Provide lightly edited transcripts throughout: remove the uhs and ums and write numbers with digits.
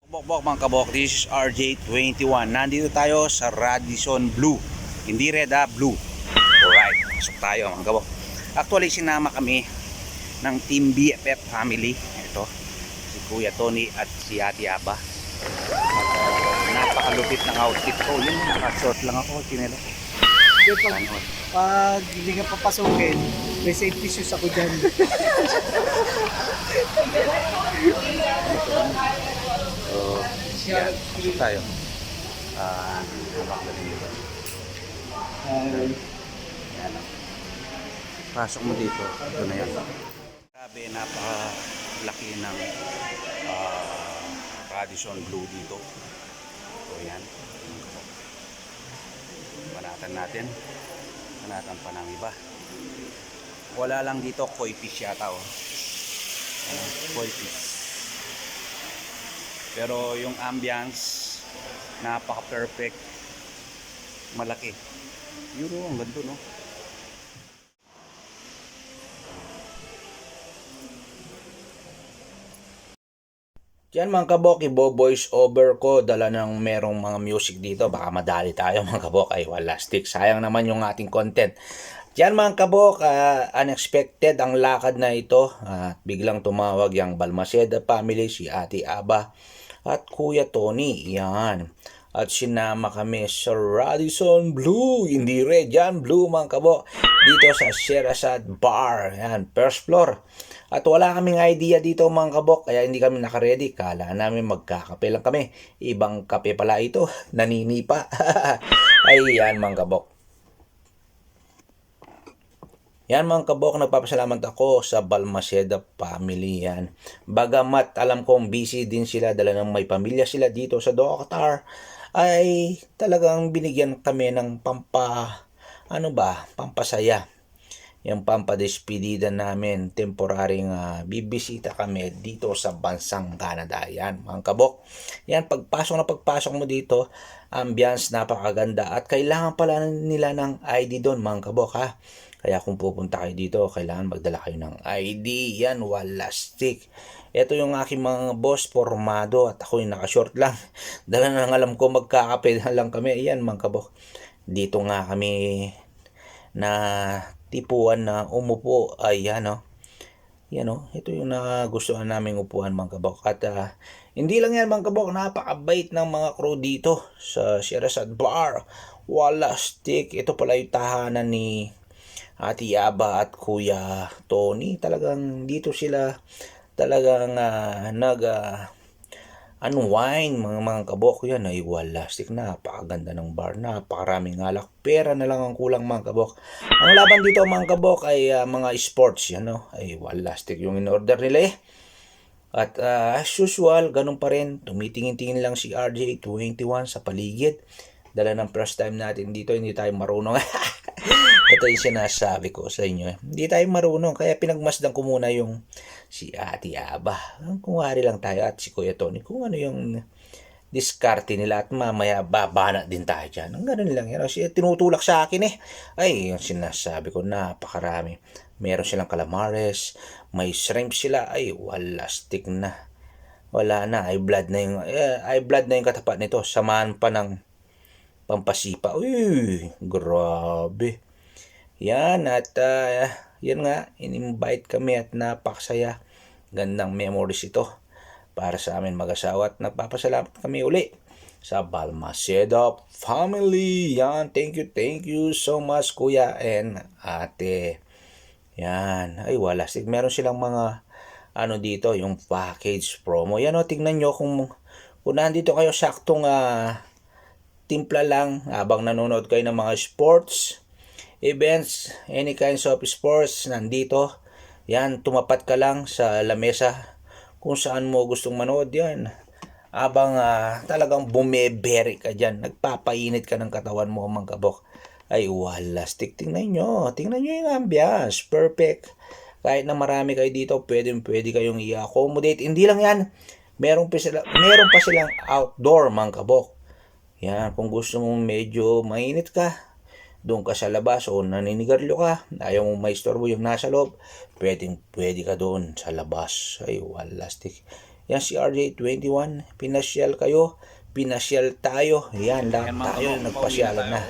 Bok mga kabok, this is RJ21. Nandito tayo sa Radisson Blu. Hindi red blue. Alright, pasok tayo mga kabok. Actually sinama kami ng Team BFF family. Ito, si Kuya Tony at si Ate Aba. Napakalupit ng outfit ko. Yun, naka-short lang ako, chinelo. Pag hindi ka papasukin, may safety shoes ako dyan. So, yan, pasok tayo. Hamak na dito. Yan. Pasok mo dito. Ito na yan. Grabe, napakalaki ng Radisson Blu dito. So yan. Banatan natin. Banatan pa ng iba. Wala lang dito, koi fish yata. Koi fish. Pero yung ambience, napaka-perfect. Malaki. Yun o, ang ganda no. Yan mga kabok, ibo-voice over ko. Dala ng merong mga music dito. Baka madali tayo mga kabok. Ay wala, stick. Sayang naman yung ating content. Yan mga kabok, unexpected ang lakad na ito. Biglang tumawag yung Balmaceda family, si Ate Aba at Kuya Tony. Yan. At sinama kami sa Radisson Blu. Hindi red yan, blue mga kabok. Dito sa Sherazad Bar. Yan, first floor. At wala kaming idea dito mga kabok, kaya hindi kami nakaredy. Kala namin magkakape lang kami. Ibang kape pala ito, naninipa. Ay yan mga kabok. Yan mga kabok, nagpapasalamat ako sa Balmaceda family yan. Bagamat alam kong busy din sila, dala ng may pamilya sila dito sa Doha, Qatar, ay talagang binigyan kami ng pampasaya. Yung pampadespedida namin, temporaring bibisita kami dito sa bansang Canada. Yan mga kabok. Yan, pagpasok mo dito, ambience napakaganda at kailangan pala nila ng ID doon mga kabok ha. Kaya kung pupunta kayo dito, kailangan magdala kayo ng ID. Yan, wala stick. Ito yung aking mga boss, formado at ako yung nakashort lang. Dala na alam ko, magkakape lang kami. Yan mga kabok. Dito nga kami na tipuan na umupo. Ayan o. Yan o. Ito yung nagustuhan naming upuan mga kabok. At hindi lang yan mga kabok. Napakabait ng mga crew dito sa Sherazad Bar. Wala stick. Ito pala yung tahanan ni Ate Aba at Kuya Tony. Talagang dito sila talagang unwind mga kabok. Yan ay wala stick. Napakaganda ng bar, napakaraming alak, pera na lang ang kulang mga kabok. Ang laban dito mga kabok ay mga sports yan no? Ay wala stick yung in-order nila At as usual, ganun pa rin, tumitingin-tingin lang si RJ21 sa paligid. Dala ng first time natin dito, hindi tayo marunong. Ito yung sinasabi ko sa inyo. Hindi tayo marunong, kaya pinagmasdan ko muna yung si Ate Aba. Kung wari lang tayo at si Kuya Tony, kung ano yung diskarte nila at mamaya babana din tayo dyan. Ang ganun lang yan. Siya tinutulak sa akin Ay, yung sinasabi ko, napakarami. Meron silang calamares, may shrimp sila. Ay, wala stick na. Wala na, ay blood na yung katapat nito. Samahan pa ng pampasipa. Uy, grabe. Yan at yan nga, in-invite kami at napakasaya. Gandang memories ito para sa amin mag-asawa at nagpapasalamat kami uli sa Balmaceda family. Yan, thank you so much Kuya and Ate. Yan, ay wala. Meron silang mga dito, yung package promo. Yan o, tingnan nyo kung nandito kayo saktong timpla lang habang nanonood kayo ng mga sports events, any kinds of sports, nandito. Yan, tumapat ka lang sa lamesa kung saan mo gustong manood yan. Habang talagang bumeberi ka dyan, nagpapainit ka ng katawan mo mga kabok. Ay wala stick, tingnan nyo yung ambience, perfect. Kahit na marami kayo dito, pwede kayong i-accommodate. Hindi lang yan, meron pa silang outdoor mga kabok. Yan, kung gusto mong medyo mainit ka, doon ka sa labas o naninigarilyo ka, ayaw mo maistorbo yung nasa loob, pwede ka doon sa labas. Ay, wala stick. Yan si RJ21. Pinasyal kayo. Pinasyal tayo. Yan, lahat tayo nagpasyalan na.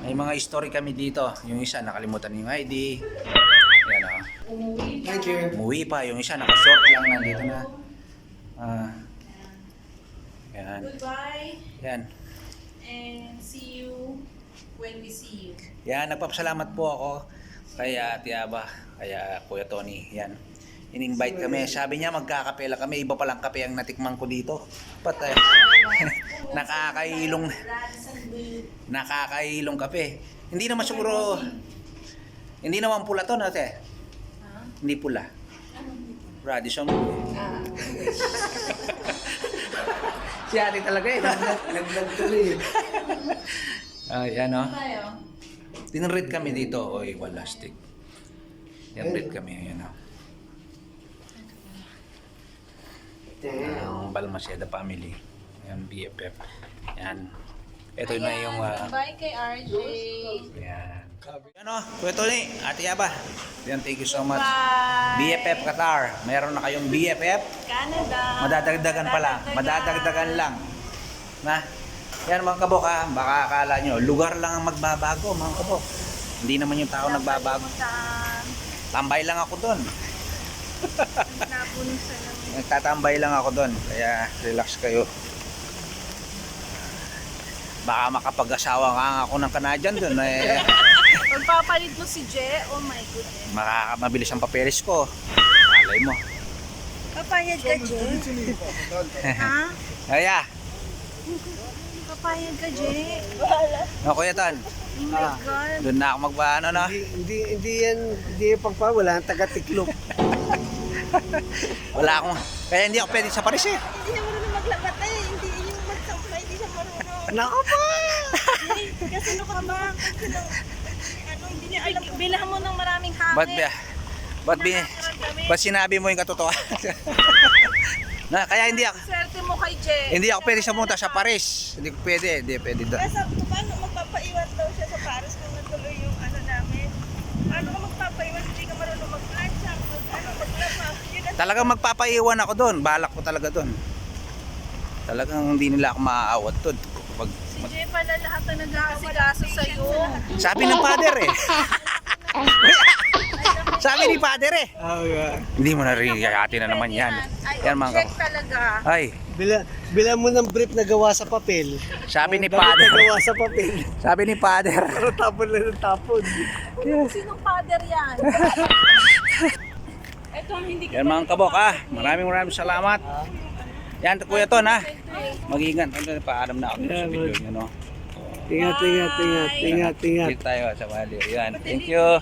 May mga story kami dito. Yung isa nakalimutan yung ID. Yan o. Thank you. Umuwi pa. Yung isa nakashort lang nandito na. Yan. Goodbye Yan. and see you when we see you. Yan. Nagpapasalamat po ako kay Tiaba, kaya Kuya Tony. Yan. In-invite kami. Sabi niya magkakape lang kami. Iba palang kape ang natikman ko dito. Patay. Nakakailong. Nakakailong kape. Hindi naman siguro. Hindi naman pula to, nate. Hindi pula. Radisson. Si ate talaga eh. Nagtuloy. Yan o. Tayo. Tinread kami dito. Oy, walastik. Tinread kami. Yan o. Ang Balmaceda family. Yan, BFF. Yan. Ito na yung... Bye kay RJ. yan. Ano, Kuya Tony, Ate Yaba. Yan, thank you so much. Bye. BFF Qatar. Meron na kayong BFF. Canada. Madadagdagan pa lang. Madadagdagan lang. Na? Yan mga kabok ha. Baka akala nyo, lugar lang ang magbabago mga kabok. Hindi naman yung tao nagbabago. Tambay lang ako doon. Nagtatambay lang ako doon. Kaya relax kayo. Baka makapag-asawa nga ako ng Canadian doon. Magpapalit mo si Je. Oh my goodness. Mabilis ang papeles ko. Alay mo. Papayag ka, Je? Ha? Kaya, Papayag ka, Je? no, Kuya Tan, Oh my God. doon na ako magbaano na. Hindi yan pagpawala. Taga-tiklop. Wala akong, kaya hindi ako pwede sa Paris eh. Hindi siya marunong maglabat eh. Hindi yung magsampay. Hindi siya marunong. Nako pa! Kasi ano ka ba? Kasi hindi niya alam. Bilahan mo ng maraming hangin. Ba't sinabi mo yung katotohanan? Na, kaya hindi ako, Swerte mo kay Je. hindi ako pwede sa punta sa Paris. Hindi ko pwede, hindi pwede doon. Kasi paano magpapaiwan daw siya sa Paris kung natuloy yung ano namin? Paano ka magpapaiwan? Hindi ka marunong mag-plancha, maglaba. Yun ang Talagang magpapaiwan ako doon. Balak ko talaga doon. Talagang hindi nila ako maaawat doon. Pag, Si Je pala lahat na nag-aasikaso sa'yo. sabi ng father eh. Sabi ni father eh. Hindi mo narinig, atin na naman yan. Yan mga Check talaga. Ay, Bila mo ng brief na gawa sa papel. sabi ni Dapat father. na gawa sa papel. Sabi ni father. Pero tapon lang ng tapon. Sinong father yan? Ito ang hindi Yan mga kabok maraming salamat. Yan Kuya Ton ha. Mag-ingat. Paalam na ako sa video nyo no. Ingat. Dito tayo sa Bali. Yan. Thank you.